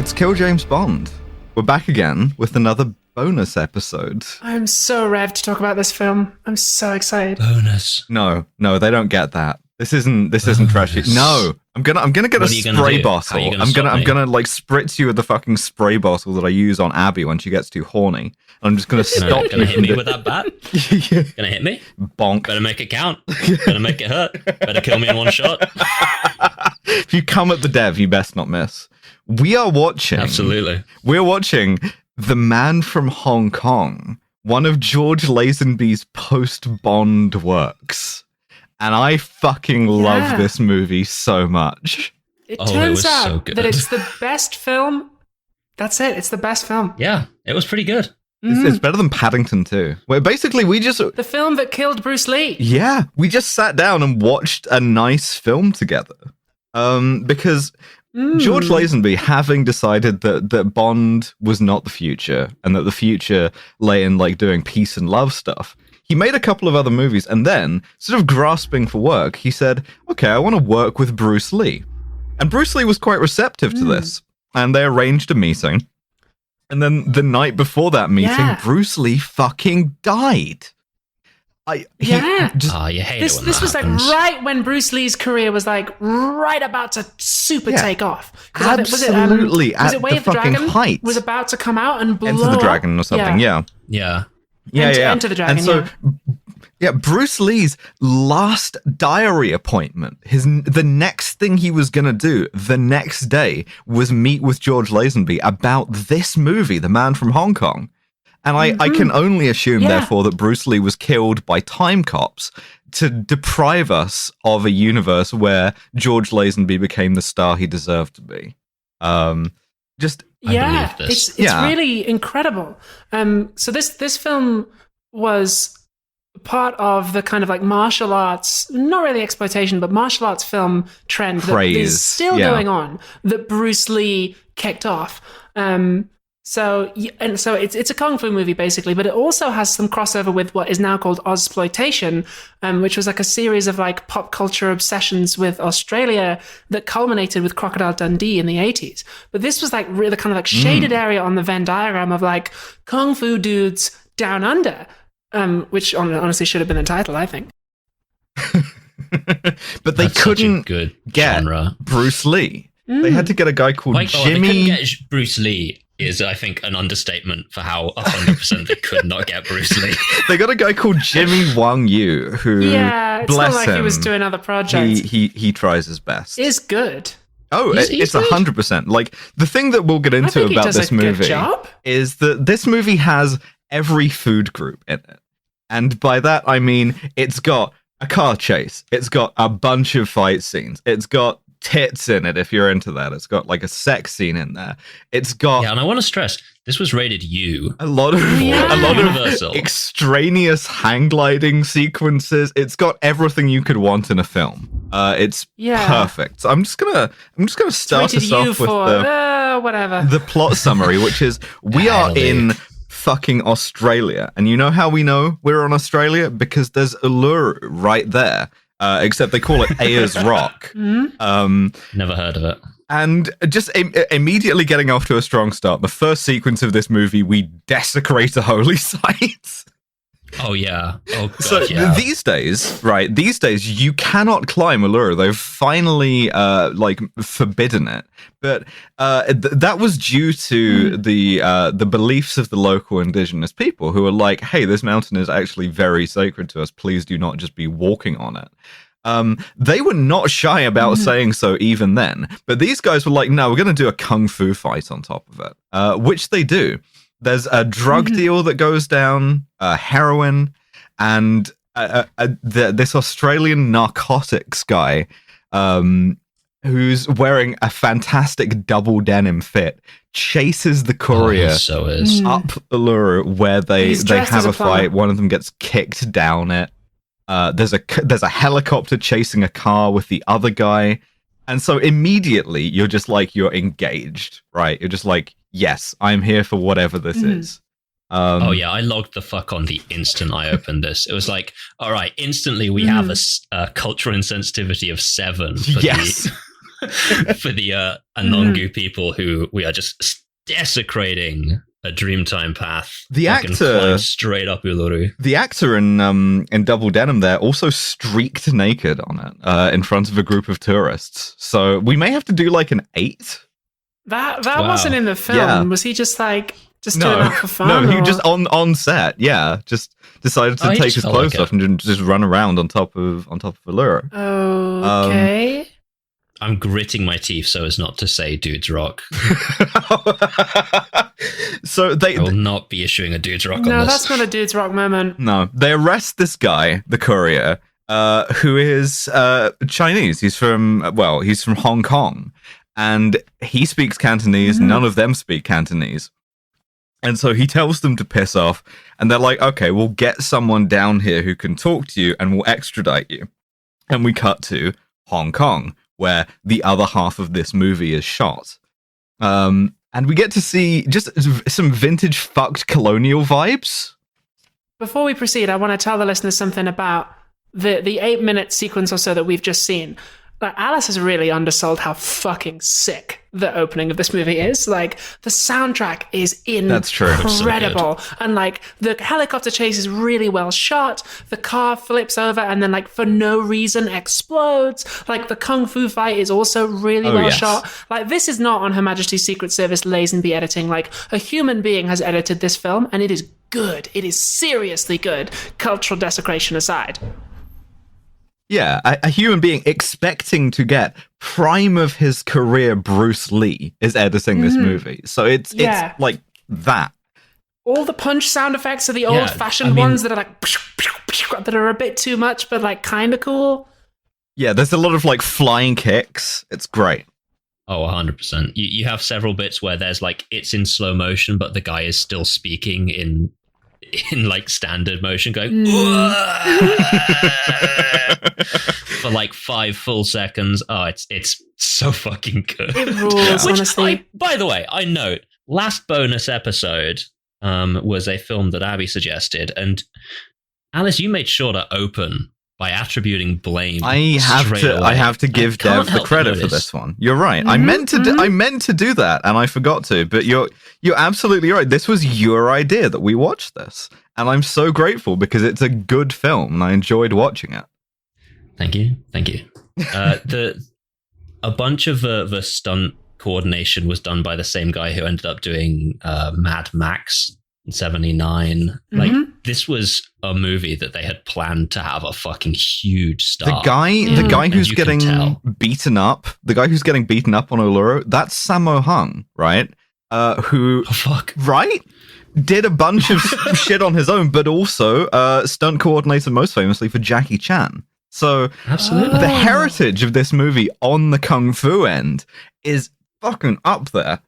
Let's kill James Bond. We're back again with another bonus episode. I'm so revved to talk about this film. I'm so excited. Bonus. No, they don't get that. This isn't trashy. No, I'm gonna get a spray bottle. I'm gonna like spritz you with the fucking spray bottle that I use on Abby when she gets too horny. I'm just gonna stop you. Gonna hit me with that bat? Yeah. Gonna hit me? Bonk. Better make it count. Better make it hurt. Better kill me in one shot. If you come at the dev, you best not miss. We are watching. Absolutely. We're watching The Man from Hong Kong, one of George Lazenby's post-Bond works. And I fucking love this movie so much. It turns out that it's the best film. That's it. It's the best film. Yeah, it was pretty good. It's better than Paddington 2. Where basically we just... The film that killed Bruce Lee. Yeah, we just sat down and watched a nice film together. Because George Lazenby, having decided that Bond was not the future and that the future lay in like doing peace and love stuff, he made a couple of other movies, and then, sort of grasping for work, he said, okay, I want to work with Bruce Lee. And Bruce Lee was quite receptive to this, and they arranged a meeting. And then the night before that meeting, Bruce Lee fucking died. You hate this, it when this was happens. like right when Bruce Lee's career was like right about to take off. Absolutely, was it Way of the Dragon? Height. Was about to come out and blow Enter the Dragon or something, yeah. Enter the Dragon, and so, Bruce Lee's last diary appointment, the next thing he was going to do the next day was meet with George Lazenby about this movie, The Man from Hong Kong. And I can only assume, therefore, that Bruce Lee was killed by time cops to deprive us of a universe where George Lazenby became the star he deserved to be. It's really incredible. So this film was part of the kind of like martial arts, not really exploitation, but martial arts film trend that is still going on, that Bruce Lee kicked off. So it's a kung fu movie basically, but it also has some crossover with what is now called Ozploitation, which was like a series of like pop culture obsessions with Australia that culminated with Crocodile Dundee in the 80s. But this was like really kind of like shaded area on the Venn diagram of like kung fu dudes down under, which honestly should have been the title, I think. But they couldn't get genre. Bruce Lee. They had to get a guy called Jimmy. They couldn't get Bruce Lee. Is, I think, an understatement for how 100% they could not get BruceLee. They got a guy called Jimmy Wang Yu, who, it's not like he was doing other projects. He tries his best. Is good. Oh, it's 100%. Like, the thing that we'll get into about this movie is that this movie has every food group in it. And by that, I mean, it's got a car chase. It's got a bunch of fight scenes. It's got tits in it, if you're into that. It's got like a sex scene in there. It's got and I want to stress this was rated U. A lot of extraneous hang gliding sequences. It's got everything you could want in a film. It's perfect. So I'm just gonna start us off with the plot summary, which is we are in fucking Australia, and you know how we know we're in Australia? Because there's Uluru right there. Except they call it Ayers Rock. Never heard of it. And just immediately getting off to a strong start, the first sequence of this movie, we desecrate a holy site. Oh, yeah. Oh, God, so these days, you cannot climb Uluru. They've finally, forbidden it. But that was due to the beliefs of the local indigenous people who are like, hey, this mountain is actually very sacred to us. Please do not just be walking on it. They were not shy about saying so even then. But these guys were like, no, we're going to do a kung fu fight on top of it, which they do. There's a drug deal that goes down, heroin, and this Australian narcotics guy who's wearing a fantastic double denim fit chases the courier up Uluru where they have a fight. One of them gets kicked down it. There's a helicopter chasing a car with the other guy. And so immediately you're engaged, right? You're just like, yes, I'm here for whatever this is. I logged the fuck on the instant I opened this. It was like, all right, instantly we have a cultural insensitivity of 7 for for the Anongu people who we are just desecrating a Dreamtime path. The actor straight up Uluru. The actor in Double Denim there also streaked naked on it in front of a group of tourists. So we may have to do like an 8. That wasn't in the film. Yeah. Was he just doing that for fun? No, he just on set. Yeah, just decided to take his clothes off and just run around on top of Allura. Okay. I'm gritting my teeth so as not to say dudes rock. So I will not be issuing a dudes rock on this. No, that's not a dudes rock moment. No, they arrest this guy, the courier, who is Chinese. He's from Hong Kong, and he speaks Cantonese. None of them speak Cantonese. And so he tells them to piss off, and they're like, okay, we'll get someone down here who can talk to you, and we'll extradite you. And we cut to Hong Kong, where the other half of this movie is shot. And we get to see just some vintage fucked colonial vibes. Before we proceed, I want to tell the listeners something about the 8-minute sequence or so that we've just seen. Like, Alice has really undersold how fucking sick the opening of this movie is. Like, the soundtrack is incredible. So and, like, the helicopter chase is really well shot. The car flips over and then, like, for no reason explodes. Like, the kung fu fight is also really well shot. Like, this is not on Her Majesty's Secret Service Lazenby editing. Like, a human being has edited this film, and it is good. It is seriously good, cultural desecration aside. Yeah, a human being expecting to get prime of his career Bruce Lee is editing this movie. So it's like that. All the punch sound effects are the old-fashioned ones that are like that are a bit too much, but like kind of cool. Yeah, there's a lot of like flying kicks. It's great. Oh, 100%. You have several bits where there's like it's in slow motion, but the guy is still speaking in like standard motion, going for like 5 full seconds. Oh, it's so fucking good. It rules, honestly. By the way, I note last bonus episode was a film that Abby suggested, and Alice, you made sure to open by attributing blame. I have to give Dev the credit for this one. You're right. I meant to do that, and I forgot to. But you're absolutely right. This was your idea that we watch this, and I'm so grateful because it's a good film, and I enjoyed watching it. Thank you. A bunch of the stunt coordination was done by the same guy who ended up doing Mad Max in 79. Like, this was a movie that they had planned to have a fucking huge star. The guy who's getting beaten up on Uluru, that's Sammo Hung, right? Right? Did a bunch of shit on his own, but also stunt coordinator most famously for Jackie Chan. So absolutely, the heritage of this movie on the kung fu end is fucking up there.